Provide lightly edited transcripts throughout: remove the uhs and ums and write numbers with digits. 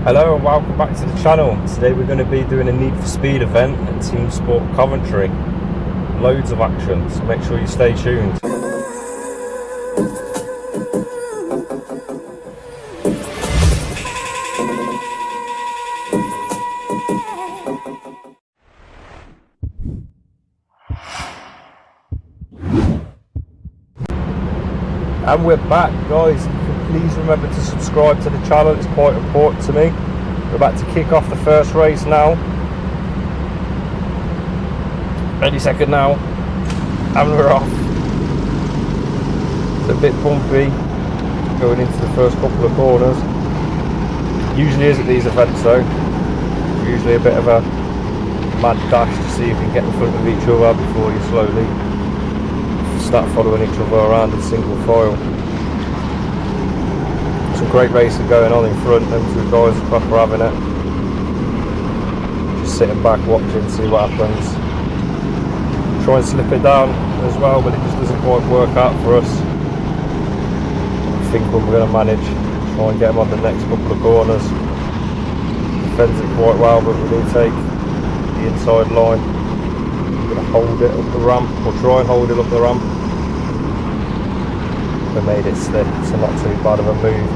Hello and welcome back to the channel. Today we're going to be doing a Need4Speed event at Teamsport Coventry. Loads of action, so make sure you stay tuned. And we're back, guys. Please remember to subscribe to the channel, it's quite important to me. We're about to kick off the first race now. Any second now. And we're off. It's a bit bumpy going into the first couple of corners. Usually is at these events though. Usually a bit of a mad dash to see if you can get in front of each other before you slowly start following each other around in single file. Some great racing going on in front, them two guys are proper having it. Just sitting back watching, see what happens. Try and slip it down as well, but it just doesn't quite work out for us. I think we're going to manage, try and get them on the next couple of corners. Defends it quite well, but we do take the inside line. We're going to hold it up the ramp, or try and hold it up the ramp. We made it slip, so not too bad of a move.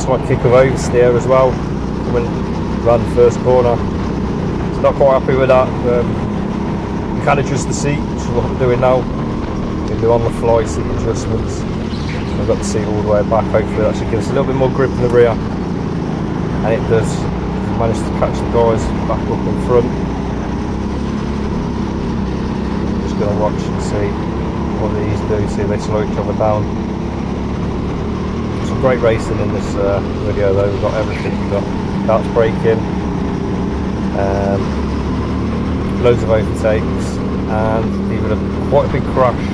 Slight kick of oversteer as well, coming round the first corner. So not quite happy with that. You can adjust the seat, which is what I'm doing now. We do on the fly seat adjustments. So I've got the seat all the way back. Hopefully that should give us a little bit more grip in the rear, and it does. We managed to catch the guys back up in front. Just going to watch and see what these do, see if they slow each other down. Some great racing in this video though. We've got everything. We've got karts braking, loads of overtakes, and even quite a big crash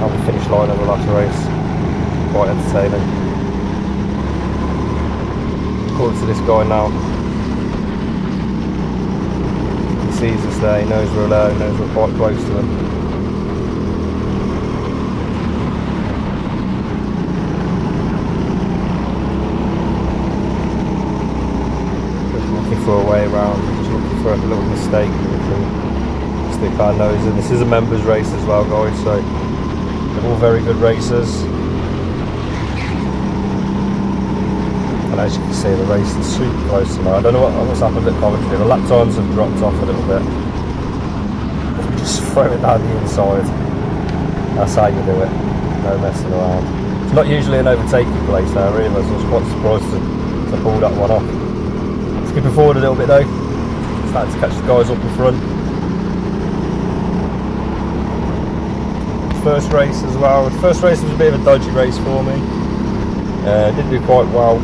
on the finish line of the last race. Quite entertaining. According to this guy now, he sees us there, he knows we're there, he knows we're quite close to him. For a way around, just looking for a little mistake that we can stick our nose in. This is a members race as well, guys, so they're all very good racers. And as you can see, the race is super close tonight. I don't know what's happened at Coventry. The lap times have dropped off a little bit. Just throw it down the inside. That's how you do it. No messing around. It's not usually an overtaking place there either, so I was quite surprised to pull that one off. Skipping forward a little bit though, starting to catch the guys up in front. First race as well. The first race was a bit of a dodgy race for me. Didn't do quite well.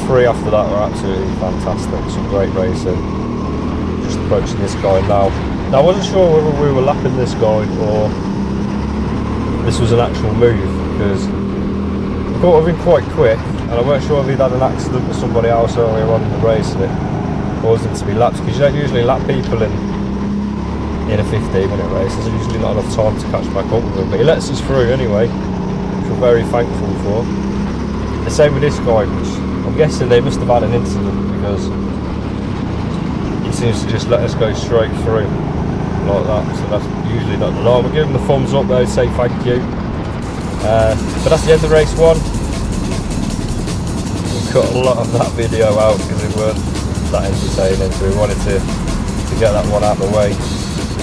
3 after that were absolutely fantastic. Some great racing. Just approaching this guy now. Now I wasn't sure whether we were lapping this guy or this was an actual move, because I thought of him quite quick. And I weren't sure if he'd had an accident with somebody else earlier on in the race and it caused him to be lapped, because you don't usually lap people in a 15-minute race. There's usually not enough time to catch back up with him, but he lets us through anyway, which we're very thankful for. The same with this guy, which I'm guessing they must have had an incident, because he seems to just let us go straight through like that, so that's usually not the norm. We'll give him the thumbs up though, say thank you. But that's the end of race 1. Cut a lot of that video out because it weren't that entertaining, so we wanted to get that one out of the way.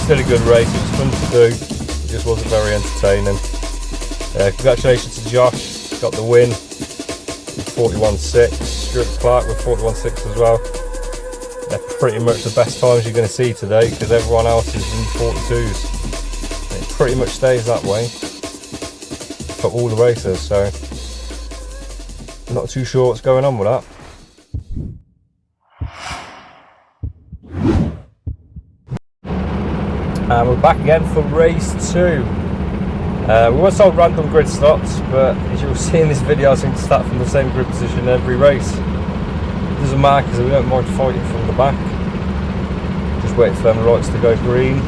Still a good race, it was fun to do, it just wasn't very entertaining. Congratulations to Josh, got the win with 41.6, Stuart Clark with 41.6 as well. They're pretty much the best times you're going to see today, because everyone else is in 42s. It pretty much stays that way for all the racers, so not too sure what's going on with that. And we're back again for race 2. We were told random grid stops, but as you'll see in this video, I seem to start from the same grid position every race. It doesn't matter because we don't mind fighting from the back. Just wait for them lights to go green.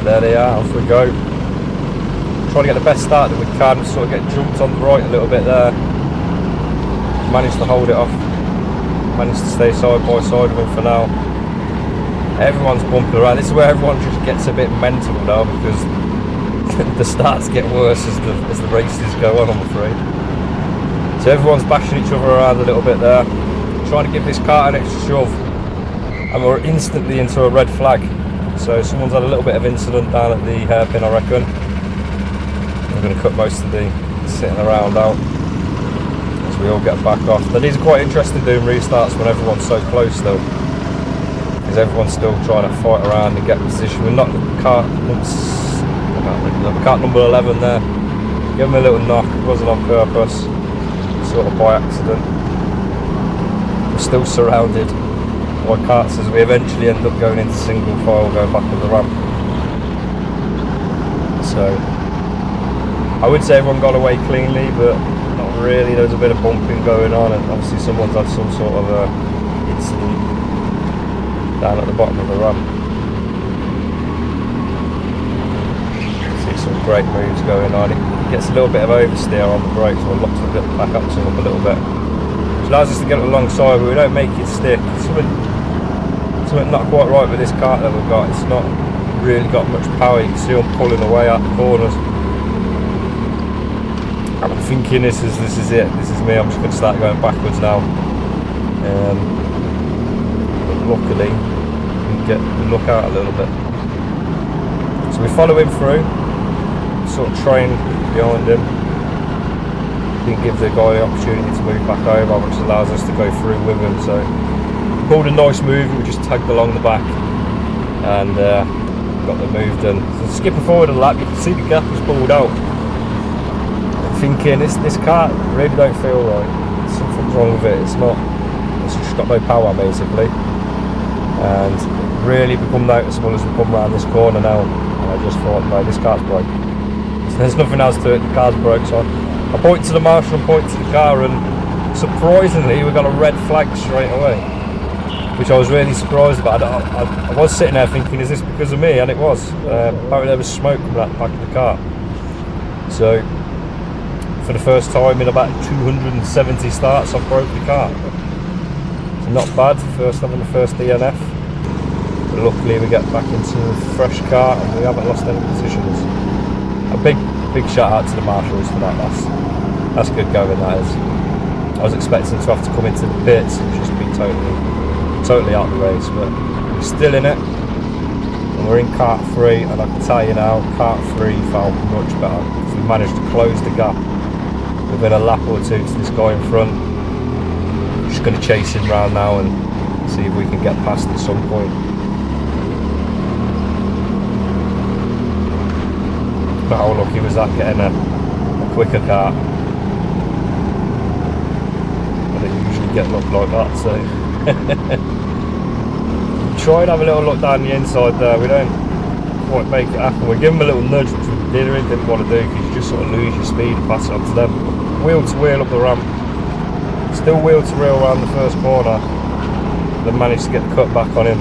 There they are, off we go. Trying to get the best start that we can, sort of get jumped on the right a little bit there. managed to hold it off. Managed to stay side by side with him for now. Everyone's bumping around. This is where everyone just gets a bit mental now, because the starts get worse as the races go on, I'm afraid. So everyone's bashing each other around a little bit there, trying to give this kart an extra shove, and we're instantly into a red flag. So someone's had a little bit of incident down at the hairpin, I reckon. I'm going to cut most of the sitting around out as we all get back off. But these are quite interesting, doing restarts when everyone's so close though, because everyone's still trying to fight around and get position. We're not kart number 11 there. Give him a little knock. It wasn't on purpose, sort of by accident. We're still surrounded by karts as we eventually end up going into single file, going back up the ramp. So I would say everyone got away cleanly, but not really. There was a bit of bumping going on, and obviously someone's had some sort of a incident down at the bottom of the ramp. See some great moves going on. It gets a little bit of oversteer on the brakes, so it locks it back up to him up a little bit, which allows us to get it alongside, but we don't make it stick. Something not quite right with this kart that we've got. It's not really got much power. You can see I'm pulling away out the corners. I'm thinking this is it. This is me. I'm just going to start going backwards now. But luckily, we can look out a little bit. So we follow him through, sort of train behind him. Didn't give the guy the opportunity to move back over, which allows us to go through with him. So pulled a nice move. We just tagged along the back and got the move done. So skipping forward a lap, you can see the gap was pulled out. Thinking this kart really don't feel right. Something's wrong with it. It's just got no power basically, and it really become noticeable as we come around this corner now. And I just thought, no, this car's broke. So there's nothing else to it. The car's broke. So I point to the marshal and point to the car, and surprisingly we got a red flag straight away, which I was really surprised about. I was sitting there thinking, is this because of me? And it was. Apparently there was smoke coming out the back of the car. So for the first time in about 270 starts, I've broke the car. So not bad, having the first DNF. But luckily we get back into a fresh car and we haven't lost any positions. A big shout out to the marshals for that. That's good going, that is. I was expecting to have to come into the pits and just be totally out of the race, but we're still in it. And we're in kart 3, and I can tell you now, kart 3 felt much better, because we managed to close the gap within a lap or two to this guy in front. I'm just going to chase him round now and see if we can get past at some point. But how lucky was that, getting a quicker car? I don't usually get luck like that, so try and have a little look down the inside there. We don't quite make it happen. We give them a little nudge, which we didn't want to do, because you just sort of lose your speed and pass it on to them. Wheel to wheel up the ramp, still wheel to wheel around the first corner, then managed to get the cut back on him.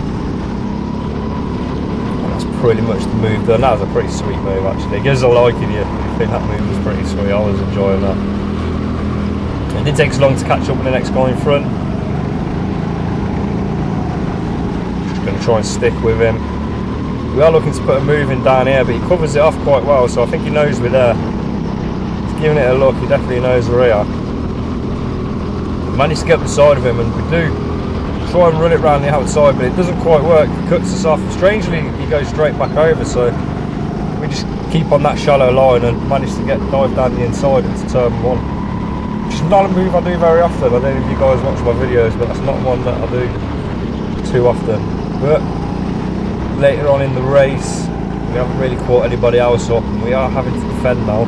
And that's pretty much the move done. That was a pretty sweet move actually. It gives a like if you think that move was pretty sweet. I was enjoying that. It didn't take us long to catch up with the next guy in front. Just going to try and stick with him. We are looking to put a move in down here, but he covers it off quite well, so I think he knows we're there. Giving it a look, he definitely knows we're here. We managed to get beside of him, and we do try and run it round the outside, but it doesn't quite work. He cuts us off. Strangely, he goes straight back over, so we just keep on that shallow line and manage to dive down the inside into turn 1. Which is not a move I do very often. I don't know if you guys watch my videos, but that's not one that I do too often. But later on in the race, we haven't really caught anybody else up, and we are having to defend now.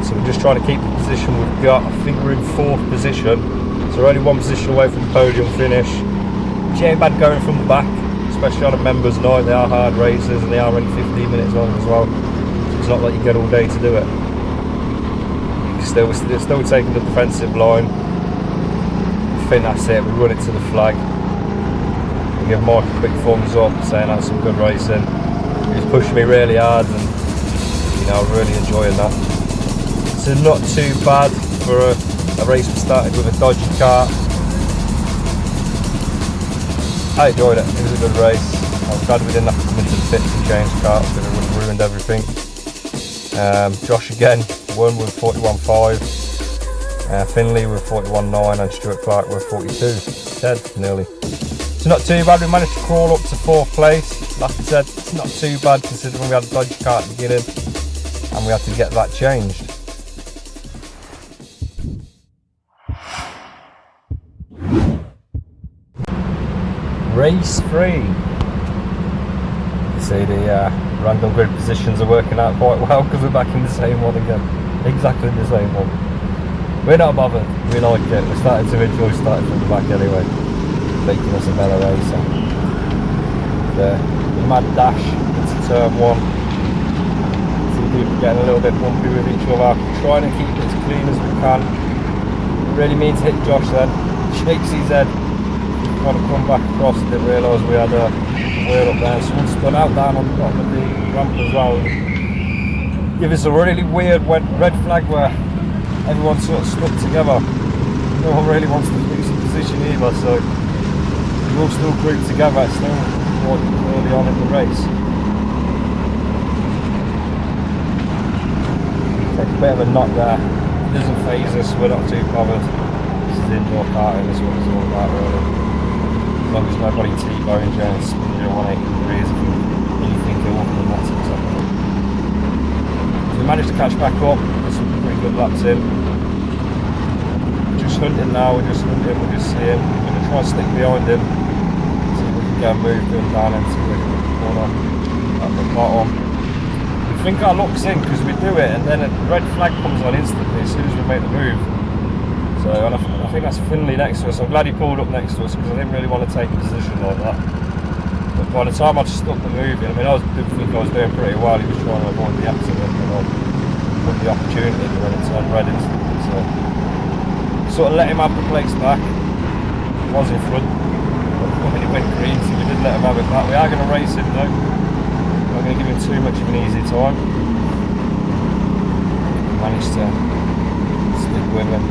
So we're just trying to keep the position we've got. I think we're in 4th position, so we're only 1 position away from the podium finish, which ain't bad going from the back, especially on a members night. They are hard races and they are only 15 minutes long as well, so it's not like you get all day to do it. We're still taking the defensive line. I think that's it. We run it to the flag. We give Mike a quick thumbs up, saying that's some good racing. He's pushing me really hard, and I'm really enjoying that. So not too bad for a race we started with a dodgy car. I enjoyed it. It was a good race. I was glad we didn't have to come into the pit to change cars because it would have ruined everything. Josh again won with 41.5. Finley with 41.9 and Stuart Clark with 42.10 nearly. It's not too bad. We managed to crawl up to 4th place. Like I said, it's not too bad considering we had a dodgy car at the beginning and we had to get that changed. Race 3. You see the random grid positions are working out quite well because we're back in the same one again. Exactly the same one. We're not bothered. We like it. We're starting to enjoy starting from the back anyway. Making us a better racer. The mad dash into turn 1. See people getting a little bit bumpy with each other. Trying to keep it as clean as we can. Really mean to hit Josh then. Shakes his head. Trying to come back across. Didn't realise we had a wheel up there. Someone spun out down on the bottom of the ramp as well. Give us a really weird red flag where everyone's sort of stuck together. No one really wants to lose a position either, so we're all still grouped together. It's still quite early on in the race. Take a bit of a knock there. It doesn't phase us, we're not too bothered. This is indoor karting, this one is all about really. As long as nobody T-bones you and spins you 180 degrees if you think you're walking the nuts or something. So we managed to catch back up, there's some pretty good laps in. Just hunting now, we're just hunting, we're just seeing. We're going to try and stick behind him, see if we can get him moved down into the corner at the bottom. We think our luck's in because we do it and then a red flag comes on instantly as soon as we make the move. So and I think that's Finley next to us. I'm glad he pulled up next to us because I didn't really want to take a position like that. But by the time I stuck the moving, I mean I didn't think I was doing pretty well. He was trying to avoid the accident and I took the opportunity when it turned red instantly. So sort of let him have the place back. He was in front when it went green, so we did let him have it back. We are going to race him though. We're not going to give him too much of an easy time. Managed to stick with him.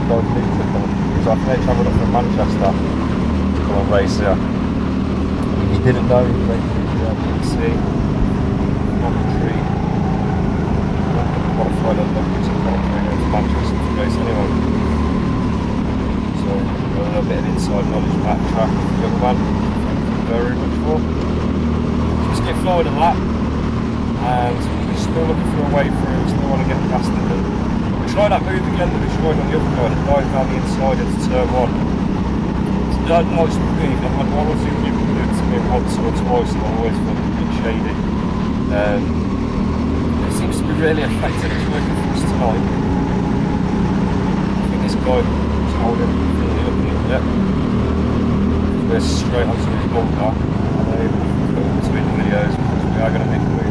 Because I think they travelled up from Manchester to come and race here. If you didn't know, you can BIKC, Coventry, qualified at Coventry to Manchester to race anyway. So a little bit of inside knowledge about the track with the young man. Thank you very much for. Just get forward a lap and we're still looking for a way through, still want to get past it. Try that move again that we tried on the other guy that dives down the inside into turn 1. It's a nice move, I've had one or two people do it to me once or twice and I always felt a bit shady. It seems to be really effective, it's working for us tonight. I think this guy is holding really looking at it. We're straight onto his bunker and then we'll put it between the videos because we are going to make a move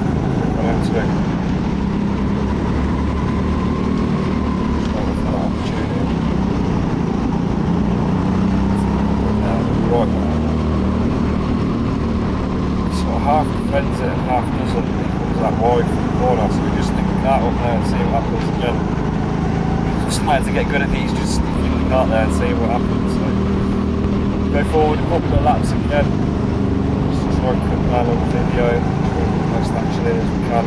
on him too. Half defends it and half doesn't. It comes that wide from the corner, so we just stick the cart up there and see what happens again. Just like to get good at these, just sticking the cart there and see what happens. So go forward a couple of laps again. Just try and cut down on the video, try and get the most action in as we can.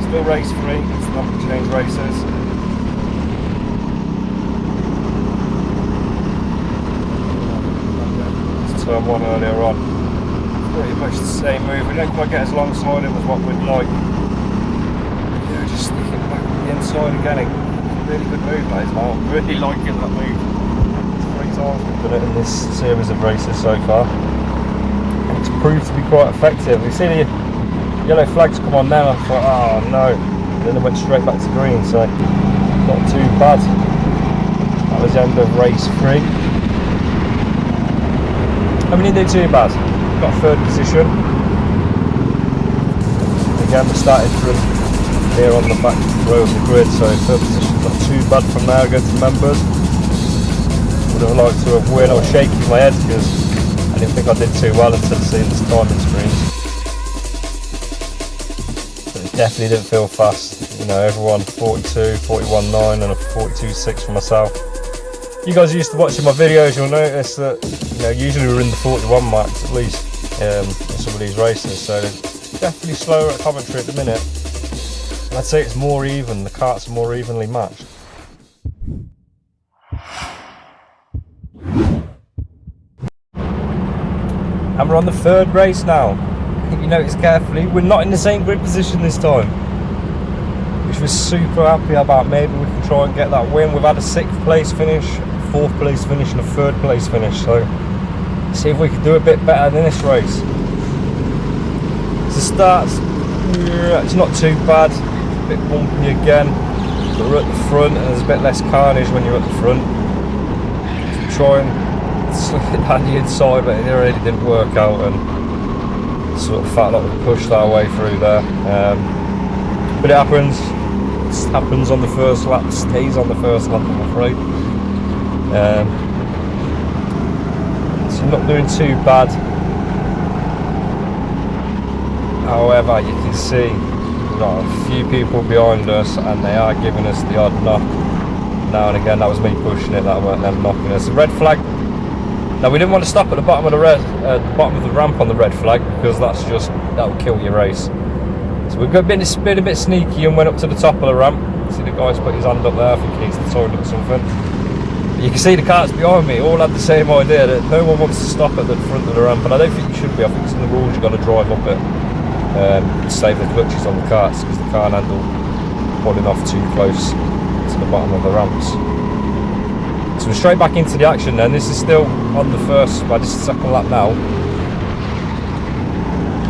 Still race free, it's not change races. It's turn 1 earlier on. Pretty much the same move. We don't quite get as long side as what we'd like. Yeah, just stick it back on the inside again. It's a really good move that is now. I'm really liking that move. It's 3 times we've done it in this series of races so far. And it's proved to be quite effective. You see the yellow flags come on now, I thought, oh no. And then it went straight back to green, so not too bad. That was the end of race 3. I mean, it didn't do too bad. Got 3rd position. Again, we started from here on the back row of the grid, so 3rd position not too bad from there against the members. Would have liked to have won. I was shaking my head because I didn't think I did too well until seeing this timing screen. definitely didn't feel fast. You know, everyone 42, 41.9 and a 42.6 for myself. You guys used to watching my videos, you'll notice that, you know, usually we're in the 41 marks at least in some of these races, so definitely slower at Coventry at the minute. I'd say it's more even, the karts are more evenly matched. And we're on the third race now. If you notice carefully, we're not in the same grid position this time, which we're super happy about. Maybe we can try and get that win. We've had a 6th place finish, 4th place finish and a 3rd place finish, so see if we can do a bit better than this race. The starts, it's not too bad, a bit bumpy again, but we're at the front and there's a bit less carnage when you're at the front. So try and slip it down the inside, but it really didn't work out, and sort of felt like we pushed our way through there. But it happens. It happens on the first lap, stays on the first lap, I'm afraid. So not doing too bad. However, you can see we've got a few people behind us and they are giving us the odd knock now and again. That was me pushing it, that weren't them knocking us. The red flag. Now we didn't want to stop at the bottom of the bottom of the ramp on the red flag, because that will kill your race. So we've been a bit sneaky and went up to the top of the ramp. See the guy's put his hand up there, I think he needs to toilet or something. But you can see the karts behind me all had the same idea, that no one wants to stop at the front of the ramp, and I don't think you should be. I think it's in the rules you've got to drive up it to save the clutches on the karts, because they can't handle pulling off too close to the bottom of the ramps. So we're straight back into the action then. This is still on the first, well, this is the second lap now.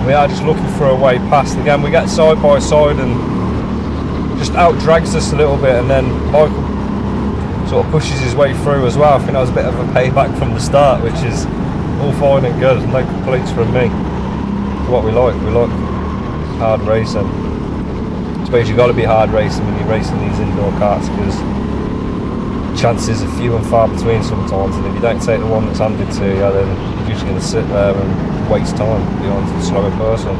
We are just looking for a way past. Again, we get side by side and just out drags us a little bit, and then Michael sort of pushes his way through as well. I think that was a bit of a payback from the start, which is all fine and good. No complaints from me. It's what we like. We like hard racing. I suppose you've got to be hard racing when you're racing these indoor karts, because chances are few and far between sometimes, and if you don't take the one that's handed to you, then you're just going to sit there and waste time behind the slower person.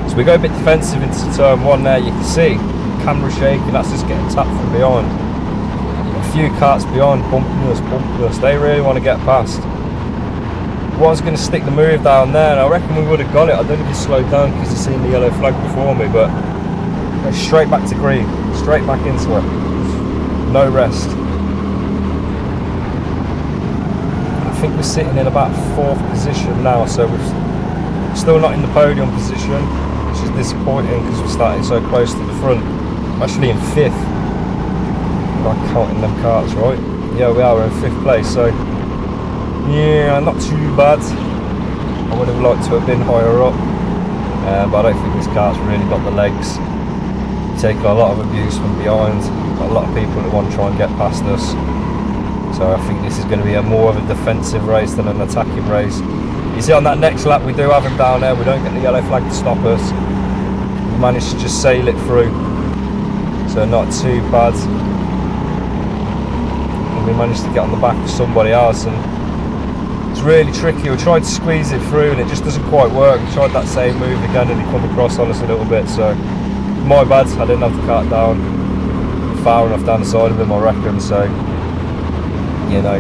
So we go a bit defensive into turn 1 there. You can see the camera shaking, that's just getting tapped from behind. A few karts behind bumping us. They really want to get past. Was going to stick the move down there, and I reckon we would have got it. I don't know if he slowed down because he's seen the yellow flag before me, but go straight back to green, straight back into it, no rest. I think we're sitting in about 4th position now, so we're still not in the podium position, which is disappointing because we're starting so close to the front. I'm actually in 5th, if I'm counting them karts right. Yeah, we are, we're in 5th place, so yeah, not too bad. I would have liked to have been higher up, but I don't think this kart's really got the legs. Taking a lot of abuse from behind, got a lot of people that want to try and get past us. So I think this is going to be more of a defensive race than an attacking race. You see on that next lap we do have him down there, we don't get the yellow flag to stop us. We managed to just sail it through, so not too bad. And we managed to get on the back of somebody else, and it's really tricky. We tried to squeeze it through and it just doesn't quite work. We tried that same move again and he come across on us a little bit, so my bad, I didn't have the kart down far enough down the side of him, I reckon. So you know,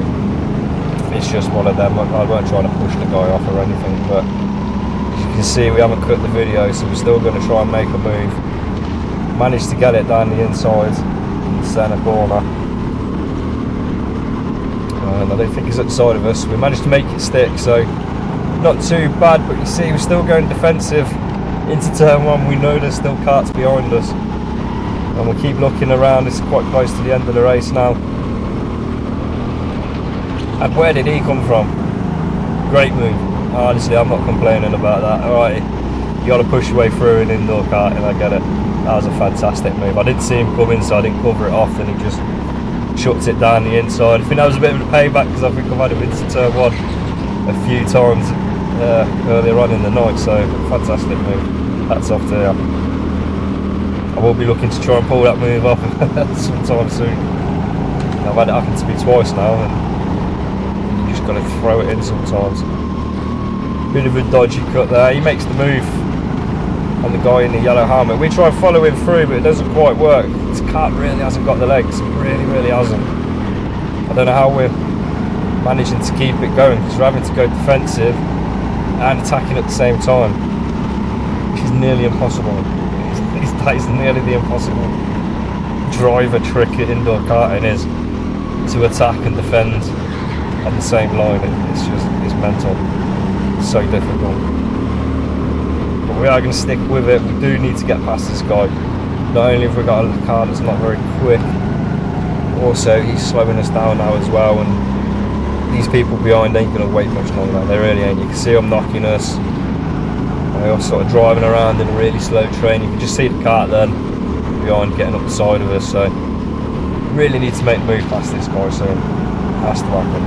it's just one of them. I weren't trying to push the guy off or anything, but as you can see we haven't cut the video, so we're still going to try and make a move. Managed to get it down the inside in the centre corner, and I don't think he's at the side of us. We managed to make it stick, so not too bad, but you see we're still going defensive into turn 1. We know there's still karts behind us, and we'll keep looking around. It's quite close to the end of the race now. And where did he come from? Great move. Honestly, I'm not complaining about that. Alright, you got to push your way through an indoor karting, I get it. That was a fantastic move. I didn't see him coming, so I didn't cover it off, and he just chucked it down the inside. I think that was a bit of a payback, because I think I've had him into turn 1 a few times earlier on in the night, so fantastic move. Hats off to you. I will be looking to try and pull that move off sometime soon. I've had it happen to me twice now, and you just got to throw it in sometimes. Bit of a dodgy cut there. He makes the move on the guy in the yellow helmet. We try and follow him through, but it doesn't quite work. This kart really hasn't got the legs. It really hasn't. I don't know how we're managing to keep it going, because we're having to go defensive and attacking at the same time, which is nearly impossible. That is nearly the impossible driver trick at indoor karting, is to attack and defend on the same line. It's mental. It's so difficult. But we are going to stick with it. We do need to get past this guy. Not only have we got a car that's not very quick, also he's slowing us down now as well, and these people behind ain't going to wait much longer. They really ain't. You can see them knocking us. They're sort of driving around in a really slow train. You can just see the kart then behind getting up the side of us. So really need to make the move past this guy soon. It has to happen.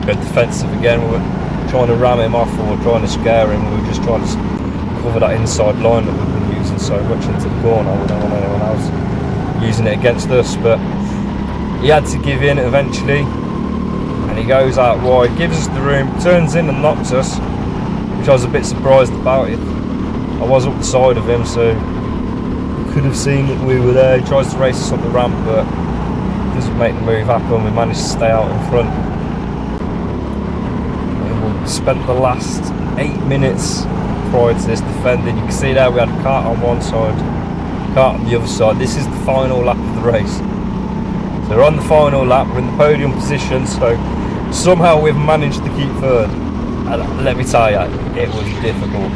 Go defensive again. We were trying to ram him off, or trying to scare him. We were just trying to cover that inside line that we've been using so much into the corner. We don't want anyone else using it against us, but he had to give in eventually, and he goes out wide, gives us the room, turns in and knocks us, which I was a bit surprised about. It I was up the side of him, so could have seen that we were there. He tries to race us up the ramp, but doesn't make the move happen. We managed to stay out in front. And we spent the last 8 minutes prior to this defending. You can see there we had a kart on one side, kart on the other side. This is the final lap of the race. So we're on the final lap, we're in the podium position, so somehow we've managed to keep third. And let me tell you, it was difficult.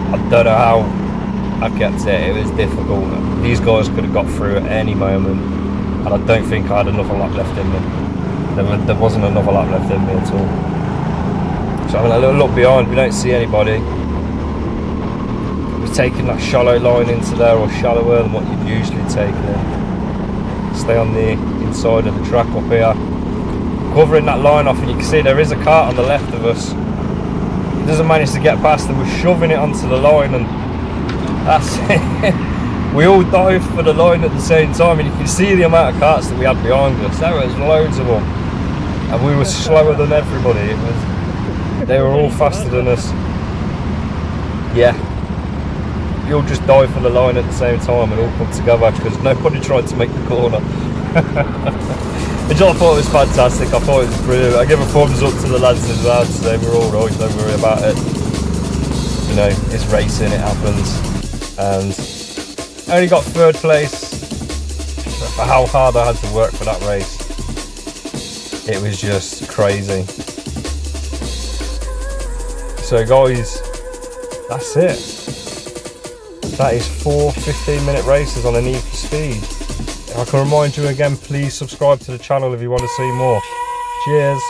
I don't know how I kept it. It was difficult. These guys could have got through at any moment, and I don't think I had another lap left in me. There wasn't another lap left in me at all. So I'm a little look behind, we don't see anybody. We're taking that shallow line into there, or shallower than what you'd usually take there. Stay on the inside of the track up here, covering that line off, and you can see there is a kart on the left of us. He doesn't manage to get past, and we're shoving it onto the line, and that's it. We all dive for the line at the same time, and you can see the amount of karts that we had behind us. There was loads of them, and we were slower than everybody. They were all faster than us. Yeah, you'll just dive for the line at the same time and all come together, because nobody tried to make the corner. Which I thought was fantastic. I thought it was brilliant. I give a thumbs up to the lads as well today. We're all right, don't worry about it. You know, it's racing, it happens. And I only got third place, but for how hard I had to work for that race, it was just crazy. So guys, that's it. That is 4 15-minute races on a Need4Speed. If I can remind you again, please subscribe to the channel if you want to see more. Cheers.